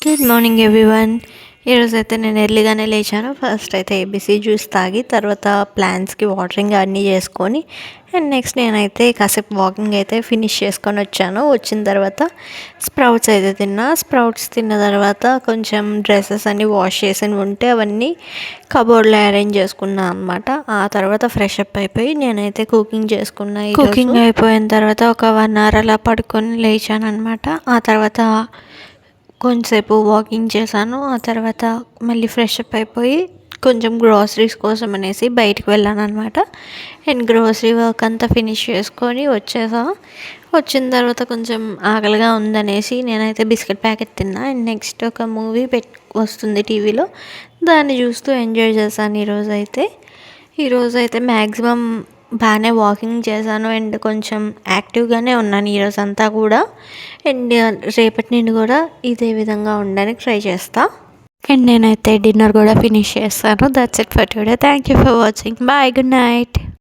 Good morning everyone. ఈరోజైతే నేను ఎర్లీగానే లేచాను. ఫస్ట్ అయితే ఏబీసీ జ్యూస్ తాగి తర్వాత ప్లాంట్స్కి వాటరింగ్ అన్నీ చేసుకొని అండ్ నెక్స్ట్ నేనైతే కాసేపు వాకింగ్ అయితే ఫినిష్ చేసుకొని వచ్చాను. వచ్చిన తర్వాత స్ప్రౌట్స్ అయితే స్ప్రౌట్స్ తిన్న తర్వాత కొంచెం డ్రెస్సెస్ అన్నీ వాష్ చేసి ఉంటే అవన్నీ కబోర్డ్లో అరేంజ్ చేసుకున్నాను అనమాట. ఆ తర్వాత ఫ్రెష్ అప్ అయిపోయి నేనైతే కుకింగ్ చేసుకున్నా. కుకింగ్ అయిపోయిన తర్వాత ఒక 1 hour అలా పడుకొని లేచాను అనమాట. ఆ తర్వాత కొంచెంసేపు వాకింగ్ చేశాను. ఆ తర్వాత మళ్ళీ ఫ్రెష్ అప్ అయిపోయి కొంచెం గ్రాసరీస్ కోసం అనేసి బయటికి వెళ్ళాను అనమాట. అండ్ గ్రాసరీ వర్క్ అంతా ఫినిష్ చేసుకొని వచ్చిన తర్వాత కొంచెం ఆకలిగా ఉందనేసి నేనైతే బిస్కెట్ ప్యాకెట్ తిన్నా. అండ్ నెక్స్ట్ ఒక మూవీ వస్తుంది టీవీలో, దాన్ని చూస్తూ ఎంజాయ్ చేశాను. ఈరోజైతే మ్యాక్సిమం బాగానే వాకింగ్ చేశాను అండ్ కొంచెం యాక్టివ్గానే ఉన్నాను ఈరోజు అంతా కూడా. అండ్ రేపటి నుండి కూడా ఇదే విధంగా ఉండడానికి ట్రై చేస్తా. అండ్ నేనైతే డిన్నర్ కూడా ఫినిష్ చేస్తాను. That's it for today. Thank you for watching. Bye, good night.